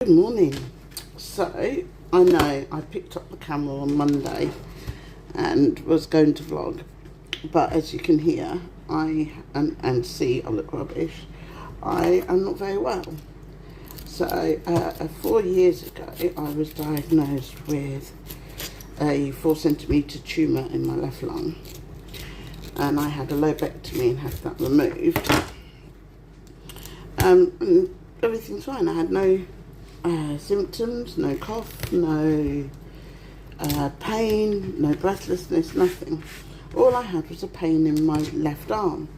Good morning. So I know I picked up the camera on Monday and was going to vlog, but as you can hear and see, I look rubbish. I am not very well. So 4 years ago I was diagnosed with a 4 centimetre tumour in my left lung, and I had a lobectomy and had that removed. And everything's fine. I had no symptoms, no cough, no pain, no breathlessness, nothing. All I had was a pain in my left arm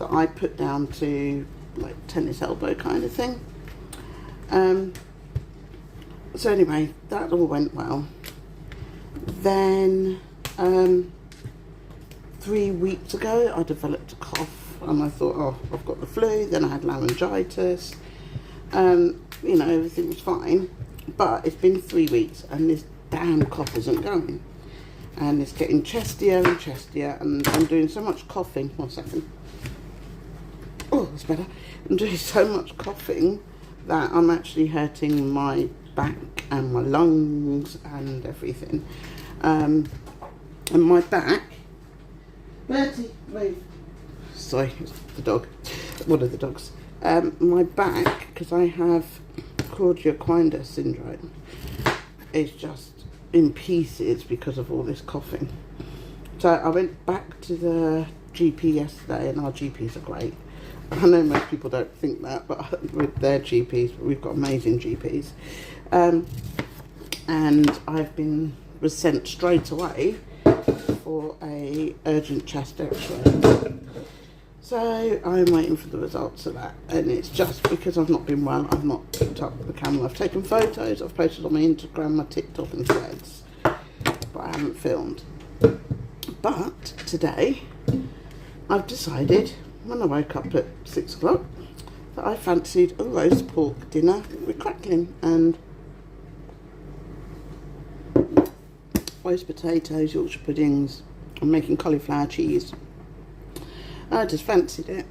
that I put down to like tennis elbow kind of thing. So anyway, that all went well. Then 3 weeks ago I developed a cough and I thought, oh, I've got the flu. Then I had laryngitis. You know, everything was fine, but it's been 3 weeks and this damn cough isn't going, and it's getting chestier and chestier, and I'm doing so much coughing. 1 second. Oh, that's better. I'm doing so much coughing that I'm actually hurting my back and my lungs and everything. And my back, Bertie, move. Sorry, it's the dog, one of the dogs. My back, because I have Yorkshire syndrome, is just in pieces because of all this coughing. So I went back to the GP yesterday, and our GPs are great. I know most people don't think that, but with their GPs, we've got amazing GPs. And was sent straight away for a urgent chest X-ray. So I'm waiting for the results of that, and it's just because I've not been well, I've not picked up the camera. I've taken photos, I've posted on my Instagram, my TikTok and Threads, but I haven't filmed. But today, I've decided, when I woke up at 6 o'clock, that I fancied a roast pork dinner with crackling and roast potatoes, Yorkshire puddings. I'm making cauliflower cheese. I just fancied it.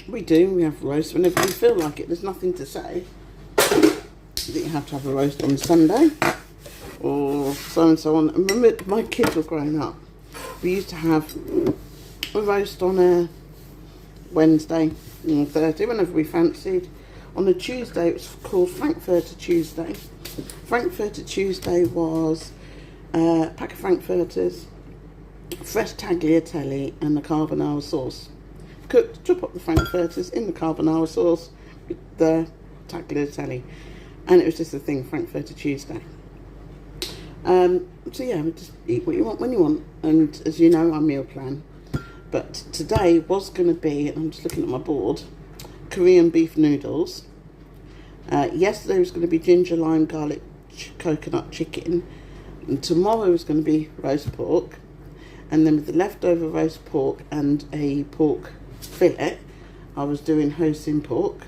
We have roast whenever we feel like it. There's nothing to say that you have to have a roast on Sunday or so and so on. And when my kids were growing up, we used to have a roast on a Wednesday and Thursday, whenever we fancied. On a Tuesday, it was called Frankfurter Tuesday. Frankfurter Tuesday was a pack of Frankfurters, fresh tagliatelle and the carbonara sauce. Cooked, chop up the frankfurters in the carbonara sauce with the tagliatelle, and it was just a thing, Frankfurter Tuesday. So yeah, we just eat what you want when you want, and as you know, I meal plan. But today was going to be, and I'm just looking at my board, Korean beef noodles. Yesterday was going to be ginger lime garlic coconut chicken, and tomorrow was going to be roast pork. And then with the leftover roast pork and a pork fillet, I was doing Hosin pork.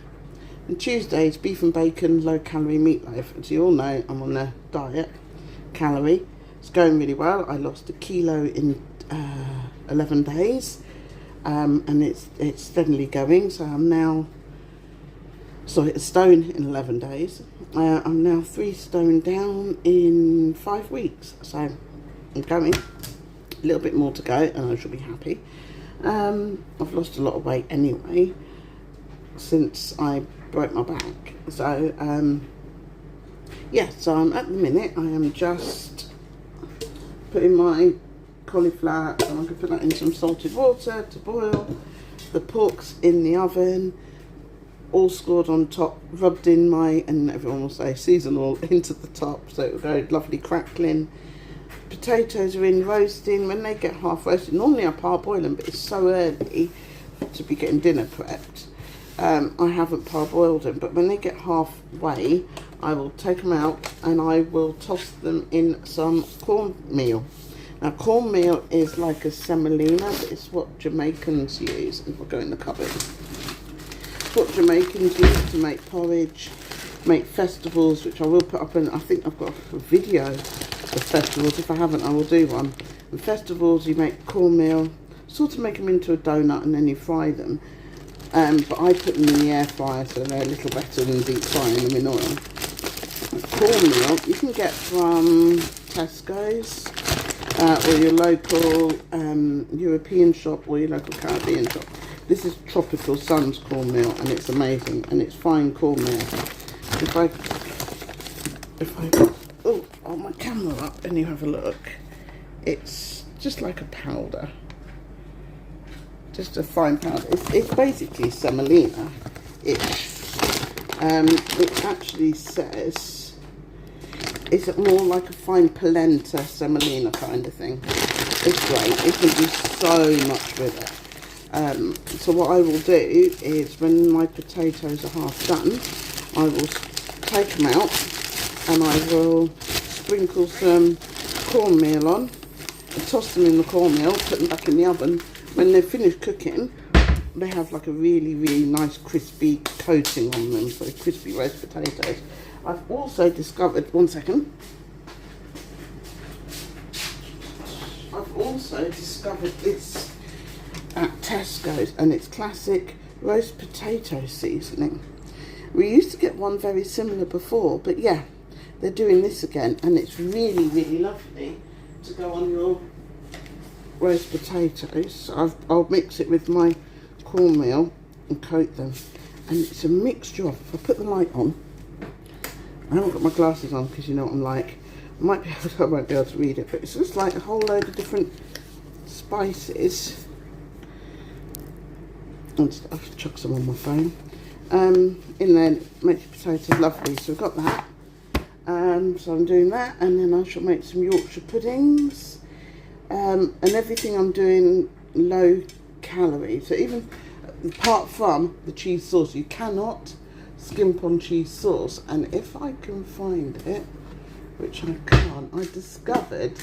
And Tuesday's beef and bacon low-calorie meatloaf. As you all know, I'm on a diet, calorie. It's going really well. I lost 1 kilo in 11 days, and it's steadily going. So I'm now, sorry, a stone in 11 days. I'm now 3 stone down in 5 weeks. So I'm going. A little bit more to go and I shall be happy. I've lost a lot of weight anyway since I broke my back. So yeah, so at the minute I am just putting my cauliflower, and I'm going to put that in some salted water to boil. The pork's in the oven, all scored on top, rubbed in and everyone will say seasonal, into the top, so it will go lovely crackling. Potatoes are in roasting. When they get half roasted, normally I parboil them, but it's so early to be getting dinner prepped. I haven't parboiled them, but when they get halfway, I will take them out and I will toss them in some cornmeal. Now, cornmeal is like a semolina, but it's what Jamaicans use. If I go in the cupboard, it's what Jamaicans use to make porridge, make festivals, which I will put up, and I think I've got a video of festivals. If I haven't, I will do one. And festivals, you make cornmeal, sort of make them into a donut, and then you fry them. but I put them in the air fryer, so they're a little better than deep frying them in oil. Cornmeal you can get from Tesco's, or your local European shop, or your local Caribbean shop. This is Tropical Sun's cornmeal, and it's amazing, and it's fine cornmeal. If I hold my camera up and you have a look, it's just like a powder, just a fine powder. It's basically semolina-ish. It actually says it's more like a fine polenta semolina kind of thing. It's great. It can do so much with it. So what I will do is, when my potatoes are half done, I will take them out and I will sprinkle some cornmeal on and toss them in the cornmeal, put them back in the oven. When they're finished cooking, they have like a really, really nice crispy coating on them, so crispy roast potatoes. I've also discovered, I've also discovered this at Tesco's, and it's classic roast potato seasoning. We used to get one very similar before, but yeah, they're doing this again, and it's really, really lovely to go on your roast potatoes. So I'll mix it with my cornmeal and coat them, and it's a mixture of, if I put the light on, I haven't got my glasses on because you know what I'm like, I won't be able to read it, but it's just like a whole load of different spices. I've chucked some on my phone. In there, makes your potatoes lovely. So we've got that. So I'm doing that, and then I shall make some Yorkshire puddings. And everything I'm doing low calorie. So even apart from the cheese sauce, you cannot skimp on cheese sauce. And if I can find it, which I can't, I discovered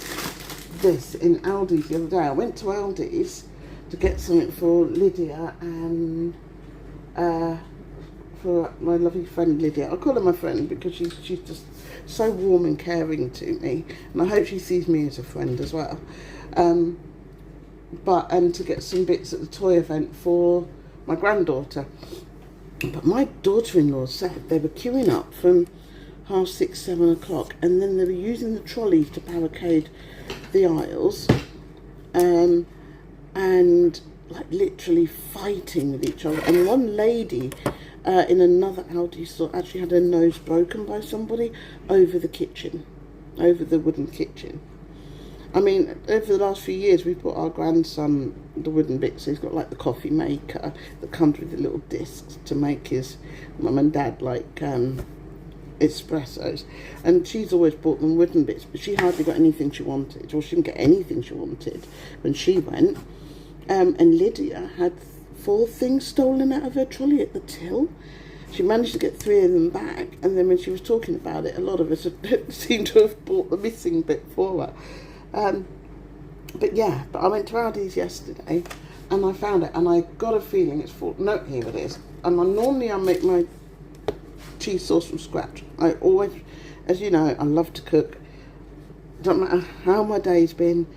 this in Aldi the other day. I went to Aldi's to get something for Lydia and for my lovely friend Lydia. I call her my friend because she's just so warm and caring to me, and I hope she sees me as a friend as well. And to get some bits at the toy event for my granddaughter. But my daughter-in-law said they were queuing up from 6:30, 7 o'clock, and then they were using the trolleys to barricade the aisles, and like literally fighting with each other. And one lady in another Aldi store actually had her nose broken by somebody over the kitchen, over the wooden kitchen. I mean, over the last few years, we've bought our grandson the wooden bits. So he's got like the coffee maker that comes with the little discs to make his mum and dad like espressos, and she's always bought them wooden bits, but she hardly got anything she wanted, or she didn't get anything she wanted when she went. And Lydia had 4 things stolen out of her trolley at the till. She managed to get 3 of them back, and then when she was talking about it, a lot of us had seemed to have bought the missing bit for her. But I went to Aldi's yesterday and I found it, and I got a feeling it's full. No, here it is. And normally I make my cheese sauce from scratch. I always, as you know, I love to cook. Don't matter how my day's been,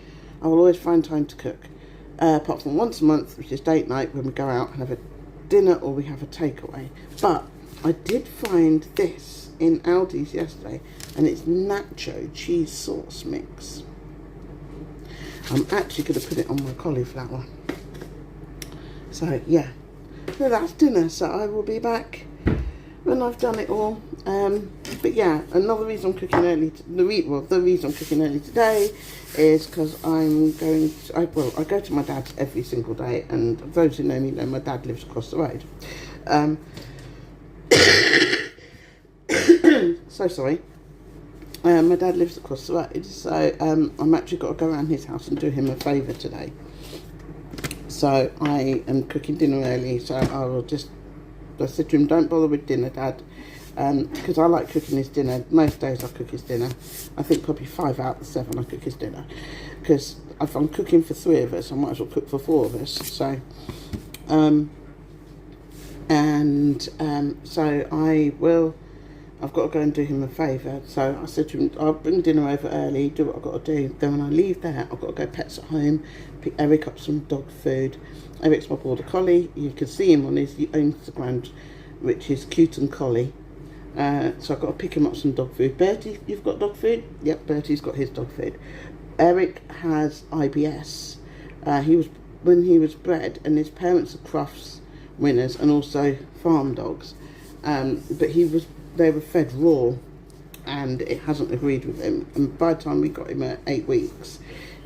I will always find time to cook. Apart from once a month, which is date night, when we go out and have a dinner or we have a takeaway. But I did find this in Aldi's yesterday, and it's nacho cheese sauce mix. I'm actually going to put it on my cauliflower. So yeah, so that's dinner. So I will be back when I've done it all. But yeah, another reason I'm cooking early. The reason I'm cooking early today is because I'm going to. I go to my dad's every single day, and those who know me know my dad lives across the road. So sorry. My dad lives across the road, so I'm actually got to go around his house and do him a favour today. So I am cooking dinner early, so I said to him, don't bother with dinner, Dad, because I like cooking his dinner. Most days I cook his dinner. I think probably 5 out of 7 I cook his dinner, because if I'm cooking for 3 of us, I might as well cook for 4 of us. So, so I've got to go and do him a favour. So I said to him, I'll bring dinner over early, do what I've got to do. Then when I leave there, I've got to go pets at home, pick Eric up some dog food. Eric's my border collie. You can see him on his Instagram, which is Cute and Collie. So I've got to pick him up some dog food. Bertie, you've got dog food? Yep, Bertie's got his dog food. Eric has IBS. When he was bred, and his parents are Crufts winners and also farm dogs. But they were fed raw, and it hasn't agreed with him. And by the time we got him at 8 weeks,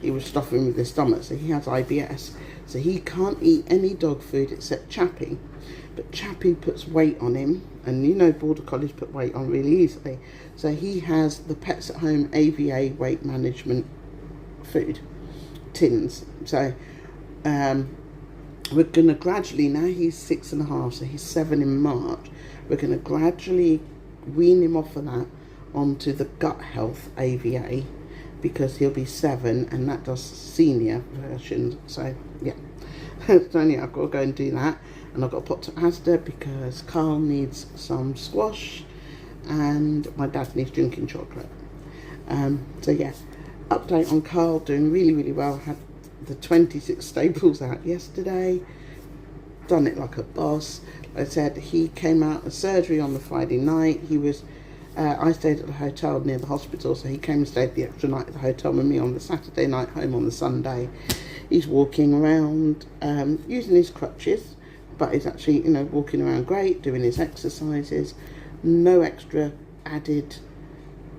he was stuffing with his stomach, so he has IBS. So he can't eat any dog food except Chappie. But Chappie puts weight on him, and you know border collies put weight on really easily. So he has the Pets at Home AVA weight management food tins. So we're going to gradually, now he's 6.5, so he's 7 in March, we're going to gradually wean him off of that onto the gut health AVA, because he'll be 7 and that does senior versions. So yeah, so yeah, I've got to go and do that, and I've got to pop to Asda because Carl needs some squash and my dad needs drinking chocolate. So yeah, update on Carl, doing really well. Had the 26 staples out yesterday, done it like a boss. Like I said, he came out of surgery on the Friday night. He was I stayed at the hotel near the hospital, so he came and stayed the extra night at the hotel with me on the Saturday night, home on the Sunday. He's walking around using his crutches, but he's actually, you know, walking around great, doing his exercises. No extra added,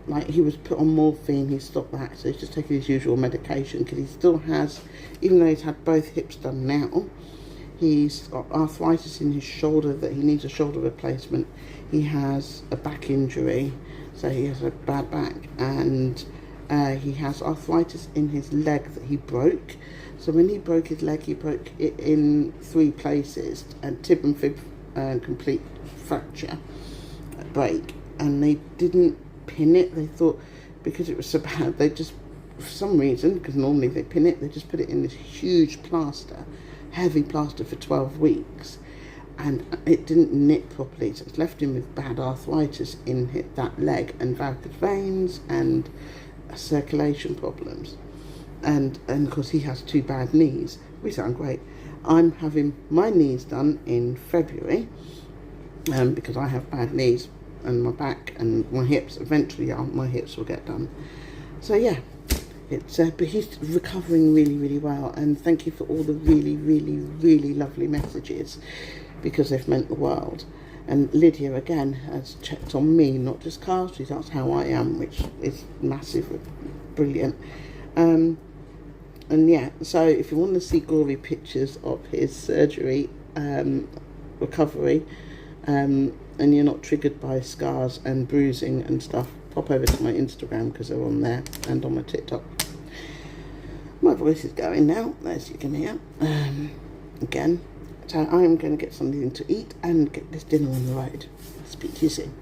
like he was put on morphine, he stopped that, so he's just taking his usual medication, because he still has, even though he's had both hips done now, he's got arthritis in his shoulder that he needs a shoulder replacement. He has a back injury, so he has a bad back, and he has arthritis in his leg that he broke. So when he broke his leg, he broke it in 3 places, and tib and fib complete fracture break, and they didn't pin it. They thought because it was so bad, they just, for some reason, because normally they pin it, they just put it in this huge plaster, heavy plaster for 12 weeks, and it didn't knit properly, so it's left him with bad arthritis in that leg, and varicose veins and circulation problems, and of course he has 2 bad knees. We sound great. I'm having my knees done in February because I have bad knees, and my back and my hips. Eventually my hips will get done. So yeah, it's but he's recovering really well, and thank you for all the really lovely messages, because they've meant the world. And Lydia again has checked on me, not just Carl. She's asked how I am, which is massive, brilliant. And yeah, so if you want to see gory pictures of his surgery recovery, and you're not triggered by scars and bruising and stuff, pop over to my Instagram, because they're on there, and on my TikTok. My voice is going now, as you can hear, again. So I'm going to get something to eat and get this dinner on the road. Speak to you soon.